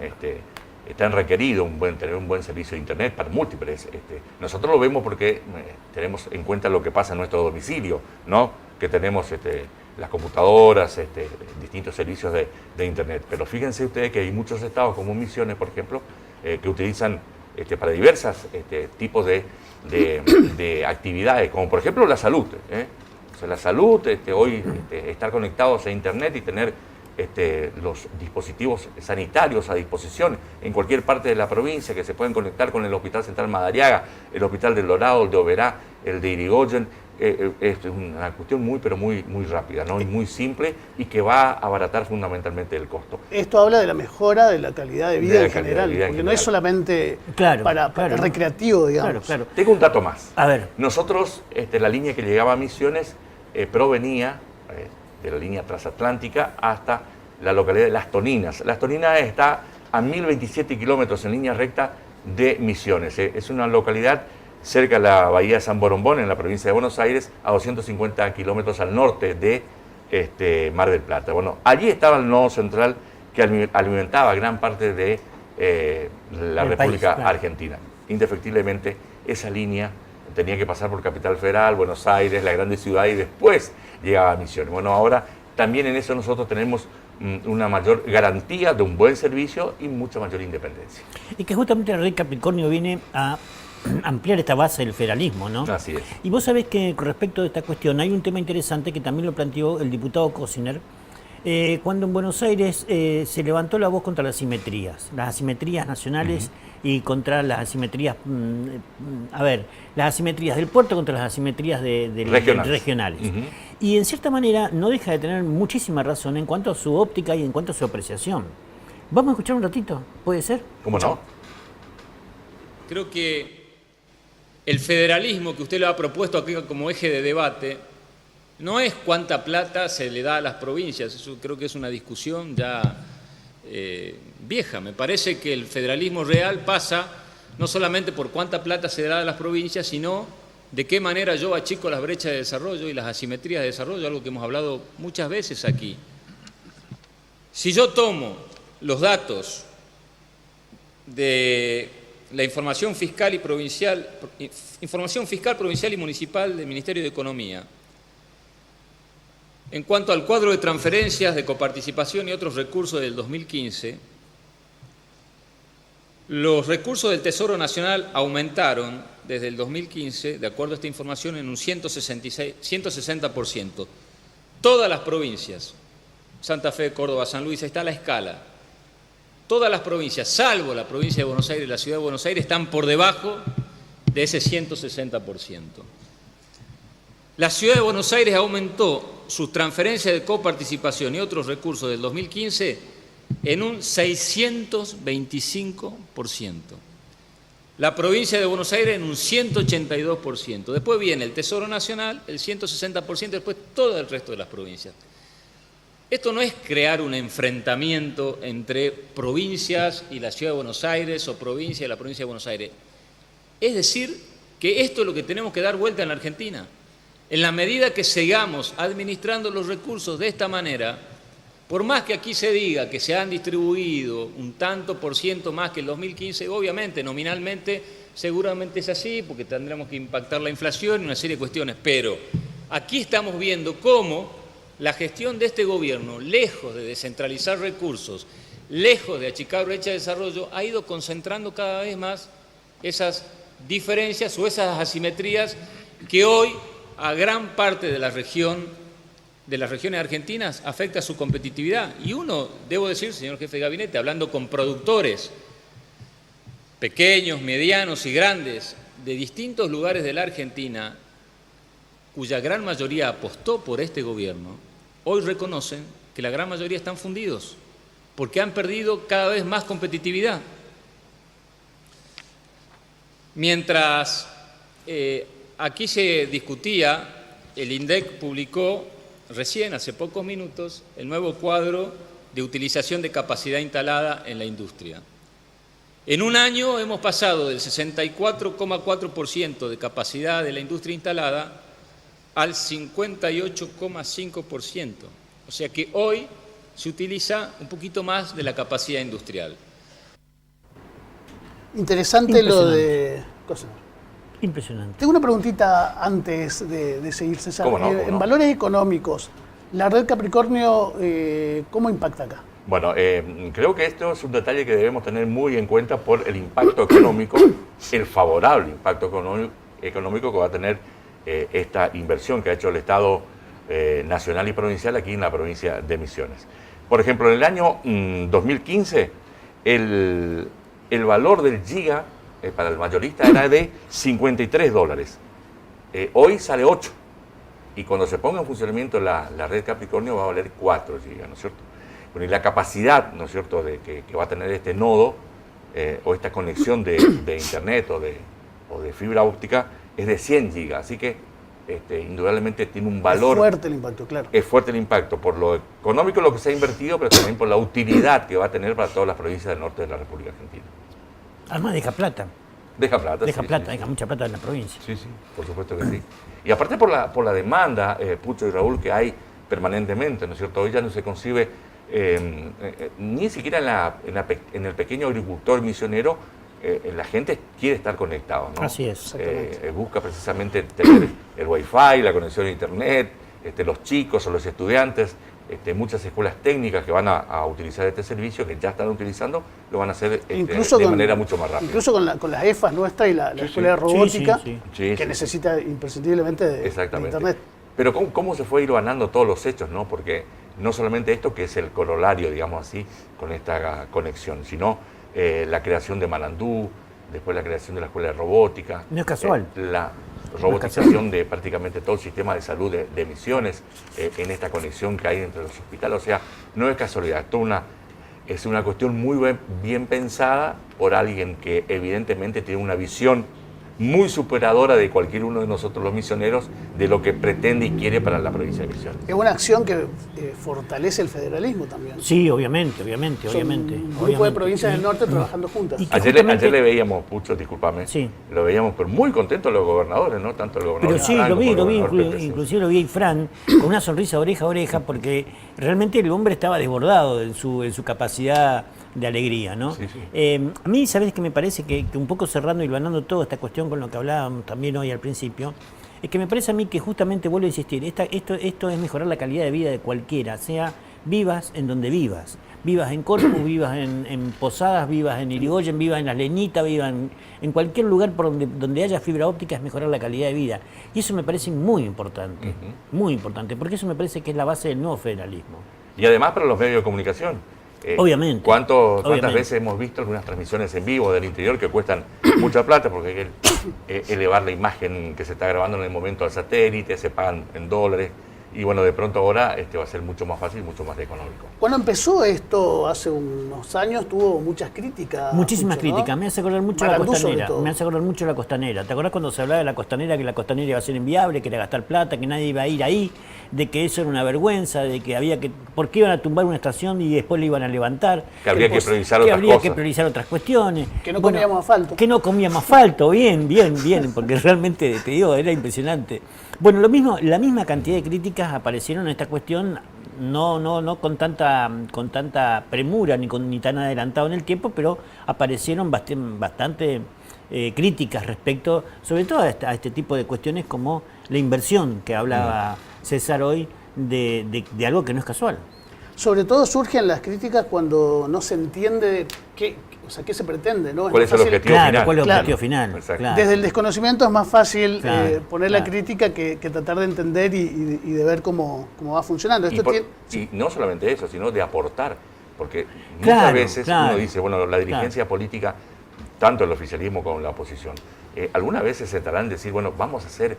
requerido tener un buen servicio de Internet para múltiples. Nosotros lo vemos porque tenemos en cuenta lo que pasa en nuestro domicilio, ¿no? Que tenemos las computadoras, distintos servicios de Internet. Pero fíjense ustedes que hay muchos estados, como Misiones, por ejemplo, que utilizan para diversos tipos de actividades, como por ejemplo la salud. O sea, la salud, hoy estar conectados a Internet y tener los dispositivos sanitarios a disposición en cualquier parte de la provincia, que se pueden conectar con el Hospital Central Madariaga, el Hospital del Dorado, el de Oberá, el de Irigoyen, es una cuestión muy rápida, ¿no? Y muy simple, y que va a abaratar fundamentalmente el costo. Esto habla de la mejora de la calidad de vida en general, porque no es solamente para recreativo, digamos. Claro. Tengo un dato más. A ver. Nosotros, la línea que llegaba a Misiones provenía de la línea transatlántica hasta la localidad de Las Toninas. Las Toninas está a 1027 kilómetros en línea recta de Misiones. Es una localidad cerca de la bahía de San Borombón, en la provincia de Buenos Aires, a 250 kilómetros al norte de Mar del Plata. Bueno, allí estaba el nodo central que alimentaba gran parte de la República Argentina. Indefectiblemente, esa línea tenía que pasar por Capital Federal, Buenos Aires, la grande ciudad, y después llegaba a Misiones. Bueno, ahora también en eso nosotros tenemos una mayor garantía de un buen servicio y mucha mayor independencia. Y que justamente el Rey Capricornio viene a ampliar esta base del federalismo, ¿no? Así es. Y vos sabés que con respecto a esta cuestión hay un tema interesante que también lo planteó el diputado Cosiner, cuando en Buenos Aires se levantó la voz contra las asimetrías nacionales y contra las asimetrías, las asimetrías del puerto contra las asimetrías regionales. Y en cierta manera no deja de tener muchísima razón en cuanto a su óptica y en cuanto a su apreciación. Vamos a escuchar un ratito, ¿puede ser? ¿Cómo no? Creo que el federalismo que usted lo ha propuesto aquí como eje de debate no es cuánta plata se le da a las provincias, eso creo que es una discusión ya vieja. Me parece que el federalismo real pasa no solamente por cuánta plata se da a las provincias, sino de qué manera yo achico las brechas de desarrollo y las asimetrías de desarrollo, algo que hemos hablado muchas veces aquí. Si yo tomo los datos de la información fiscal provincial y municipal del Ministerio de Economía, en cuanto al cuadro de transferencias, de coparticipación y otros recursos del 2015, los recursos del Tesoro Nacional aumentaron desde el 2015, de acuerdo a esta información, en un 160%. Todas las provincias, Santa Fe, Córdoba, San Luis, está a la escala. Todas las provincias, salvo la provincia de Buenos Aires y la ciudad de Buenos Aires, están por debajo de ese 160%. La ciudad de Buenos Aires aumentó sus transferencias de coparticipación y otros recursos del 2015 en un 625%. La provincia de Buenos Aires en un 182%. Después viene el Tesoro Nacional, el 160%, después todo el resto de las provincias. Esto no es crear un enfrentamiento entre provincias y la ciudad de Buenos Aires o provincia y la provincia de Buenos Aires. Es decir, que esto es lo que tenemos que dar vuelta en la Argentina. En la medida que sigamos administrando los recursos de esta manera, por más que aquí se diga que se han distribuido un tanto por ciento más que el 2015, obviamente, nominalmente, seguramente es así, porque tendremos que impactar la inflación y una serie de cuestiones, pero aquí estamos viendo cómo la gestión de este gobierno, lejos de descentralizar recursos, lejos de achicar brecha de desarrollo, ha ido concentrando cada vez más esas diferencias o esas asimetrías que hoy a gran parte de la región, de las regiones argentinas, afecta su competitividad. Y uno, debo decir, señor jefe de gabinete, hablando con productores pequeños, medianos y grandes de distintos lugares de la Argentina, cuya gran mayoría apostó por este gobierno, hoy reconocen que la gran mayoría están fundidos, porque han perdido cada vez más competitividad. Mientras aquí se discutía, el INDEC publicó recién, hace pocos minutos, el nuevo cuadro de utilización de capacidad instalada en la industria. En un año hemos pasado del 64,4% de capacidad de la industria instalada al 58,5%. O sea que hoy se utiliza un poquito más de la capacidad industrial. Interesante lo de... Impresionante. Tengo una preguntita antes de seguir, César. ¿Cómo no? En valores económicos, ¿la red Capricornio cómo impacta acá? Bueno, creo que esto es un detalle que debemos tener muy en cuenta por el impacto económico, el favorable impacto económico que va a tener esta inversión que ha hecho el Estado nacional y provincial aquí en la provincia de Misiones. Por ejemplo, en el año 2015, el valor del giga para el mayorista era de $53. Hoy sale 8. Y cuando se ponga en funcionamiento la red Capricornio va a valer 4 gigas, ¿no es cierto? Bueno, y la capacidad, ¿no es cierto?, que va a tener este nodo o esta conexión de internet o de fibra óptica es de 100 gigas. Así que indudablemente tiene un valor. Es fuerte el impacto, claro. Es fuerte el impacto por lo económico, lo que se ha invertido, pero también por la utilidad que va a tener para todas las provincias del norte de la República Argentina. Además deja plata. Deja plata. Deja plata, deja mucha plata en la provincia. Sí, sí, por supuesto que sí. Y aparte por la demanda, Pucho y Raúl, que hay permanentemente, ¿no es cierto? Hoy ya no se concibe ni siquiera en el pequeño agricultor misionero, la gente quiere estar conectado, ¿no? Así es. Busca precisamente tener el wifi, la conexión a internet, los chicos o los estudiantes, muchas escuelas técnicas que van a utilizar este servicio, que ya están utilizando, lo van a hacer de manera mucho más rápida. Incluso con las EFAS nuestra y la escuela de robótica, que necesita imprescindiblemente de internet. Pero ¿cómo se fue ir ganando todos los hechos, ¿no? Porque no solamente esto, que es el corolario, digamos así, con esta conexión, sino la creación de Malandú, después la creación de la escuela de robótica. No es casual. La robotización de prácticamente todo el sistema de salud de Misiones, en esta conexión que hay entre los hospitales. O sea, no es casualidad, esto es una cuestión muy bien pensada por alguien que evidentemente tiene una visión muy superadora de cualquier uno de nosotros los misioneros de lo que pretende y quiere para la provincia de Misiones. Es una acción que fortalece el federalismo también. Sí, obviamente. Un grupo de provincias del norte trabajando juntas. Ayer le veíamos, Pucho, discúlpame, lo veíamos pero muy contentos los gobernadores, ¿no? Tanto el gobernador. Pero sí, lo vi, inclusive lo vi a Fran con una sonrisa oreja a oreja, porque realmente el hombre estaba desbordado en su capacidad de alegría, ¿no? Sí, sí. A mí, ¿sabes qué me parece? Que un poco cerrando y hilvanando toda esta cuestión con lo que hablábamos también hoy al principio, es que me parece a mí que justamente, vuelvo a insistir, esto es mejorar la calidad de vida de cualquiera, sea vivas en donde vivas en Corpus, vivas en Posadas, vivas en Irigoyen, vivas en Las Lenitas, vivas en cualquier lugar por donde haya fibra óptica, es mejorar la calidad de vida. Y eso me parece muy importante, porque eso me parece que es la base del nuevo federalismo. Y además para los medios de comunicación. Obviamente. ¿Cuántas veces hemos visto algunas transmisiones en vivo del interior que cuestan mucha plata porque hay que elevar la imagen que se está grabando en el momento al satélite, se pagan en dólares? Y bueno, de pronto ahora va a ser mucho más fácil, mucho más económico. Cuando empezó esto hace unos años tuvo muchas críticas. Muchísimas críticas, ¿no? Me hace acordar mucho la costanera. ¿Te acordás cuando se hablaba de la costanera, que la costanera iba a ser inviable, que era gastar plata, que nadie iba a ir ahí, de que eso era una vergüenza, de que ¿por qué iban a tumbar una estación y después la iban a levantar? Que habría que priorizar otras cosas. Que habría que priorizar otras cuestiones. Que no comíamos asfalto. Que no comíamos asfalto, bien, porque realmente, te digo, era impresionante. Bueno, la misma cantidad de críticas aparecieron en esta cuestión, no con tanta premura ni tan adelantado en el tiempo, pero aparecieron bastante críticas respecto, sobre todo a este tipo de cuestiones como la inversión que hablaba César hoy, de algo que no es casual. Sobre todo surgen las críticas cuando no se entiende o sea, ¿qué se pretende? ¿No? ¿Cuál es el objetivo final? ¿Cuál es el objetivo final? Claro. Desde el desconocimiento es más fácil poner la crítica que tratar de entender y de ver cómo va funcionando. Y no solamente eso, sino de aportar, porque muchas veces uno dice, bueno, la dirigencia política, tanto el oficialismo como la oposición, algunas veces se estarán decir, bueno, vamos a hacer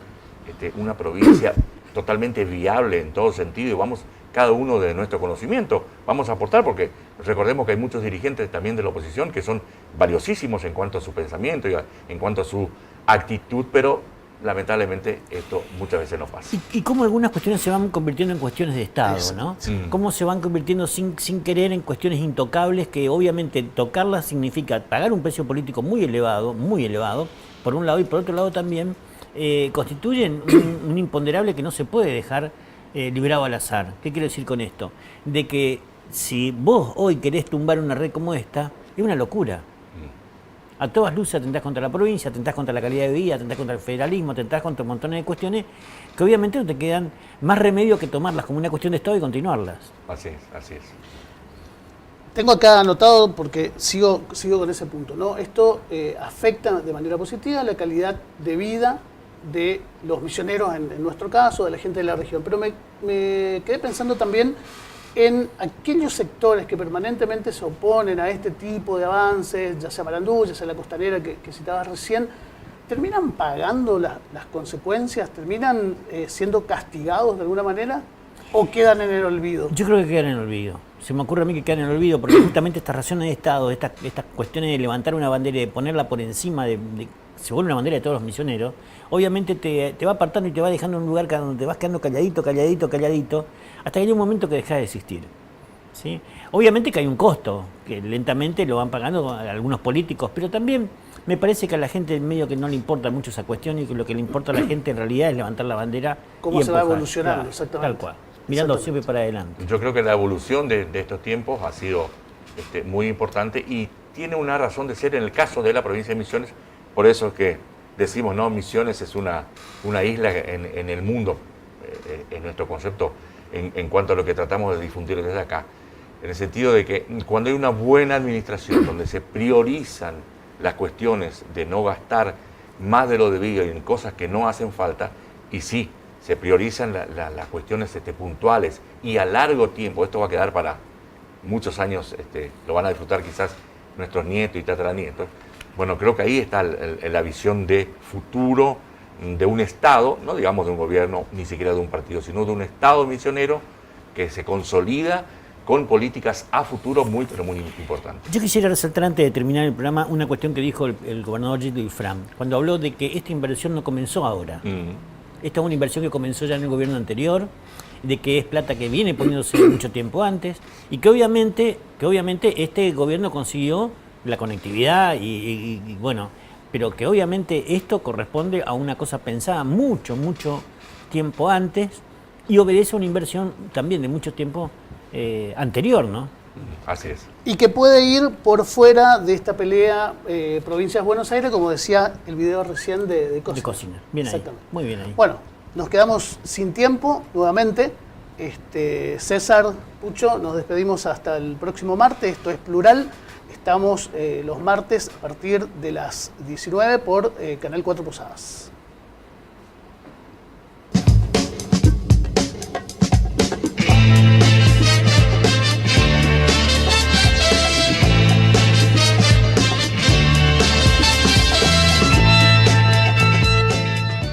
una provincia totalmente viable en todo sentido y vamos cada uno de nuestro conocimiento, vamos a aportar, porque recordemos que hay muchos dirigentes también de la oposición que son valiosísimos en cuanto a su pensamiento y en cuanto a su actitud, pero lamentablemente esto muchas veces no pasa. Y cómo algunas cuestiones se van convirtiendo en cuestiones de Estado, ¿no? Cómo se van convirtiendo sin querer en cuestiones intocables, que obviamente tocarlas significa pagar un precio político muy elevado, por un lado, y por otro lado también constituyen un imponderable que no se puede dejar librado al azar. ¿Qué quiero decir con esto? De que si vos hoy querés tumbar una red como esta, es una locura. A todas luces atentás contra la provincia, atentás contra la calidad de vida, atentás contra el federalismo, atentás contra un montón de cuestiones que obviamente no te quedan más remedio que tomarlas como una cuestión de Estado y continuarlas. Así es, así es. Tengo acá anotado, porque sigo con ese punto, ¿no? Esto afecta de manera positiva la calidad de vida de los misioneros, en nuestro caso, de la gente de la región. Pero me quedé pensando también en aquellos sectores que permanentemente se oponen a este tipo de avances, ya sea Marandú, ya sea la costanera que citabas recién, ¿terminan pagando las consecuencias? ¿Terminan siendo castigados de alguna manera? ¿O quedan en el olvido? Yo creo que quedan en el olvido. Se me ocurre a mí que quedan en el olvido, porque justamente estas razones de Estado, estas cuestiones de levantar una bandera y de ponerla por encima se vuelve una bandera de todos los misioneros, obviamente te va apartando y te va dejando en un lugar donde te vas quedando calladito, hasta que hay un momento que deja de existir. ¿Sí? Obviamente que hay un costo, que lentamente lo van pagando algunos políticos, pero también me parece que a la gente en medio que no le importa mucho esa cuestión y que lo que le importa a la gente en realidad es levantar la bandera. ¿Cómo se va empujar? evolucionando? Exactamente. Tal cual. Mirando siempre para adelante. Yo creo que la evolución de estos tiempos ha sido muy importante y tiene una razón de ser en el caso de la provincia de Misiones. Por eso es que decimos, no, Misiones es una isla en el mundo, en nuestro concepto, en cuanto a lo que tratamos de difundir desde acá. En el sentido de que cuando hay una buena administración, donde se priorizan las cuestiones de no gastar más de lo debido en cosas que no hacen falta, y sí, se priorizan las cuestiones puntuales y a largo tiempo, esto va a quedar para muchos años, lo van a disfrutar quizás nuestros nietos y tataranietos. Bueno, creo que ahí está la visión de futuro de un Estado, no digamos de un gobierno, ni siquiera de un partido, sino de un Estado misionero que se consolida con políticas a futuro muy, pero muy importantes. Yo quisiera resaltar antes de terminar el programa una cuestión que dijo el gobernador Gildo Ifrán, cuando habló de que esta inversión no comenzó ahora. Esta es una inversión que comenzó ya en el gobierno anterior, de que es plata que viene poniéndose mucho tiempo antes, y que obviamente este gobierno consiguió la conectividad y bueno, pero que obviamente esto corresponde a una cosa pensada mucho tiempo antes y obedece a una inversión también de mucho tiempo anterior, ¿no? Así es. Y que puede ir por fuera de esta pelea provincias de Buenos Aires, como decía el video recién de Cocina. De Cocina, bien ahí, muy bien ahí. Bueno, nos quedamos sin tiempo nuevamente. César, Pucho, nos despedimos hasta el próximo martes. Esto es Plural. Estamos los martes a partir de las 19 por Canal 4 Posadas.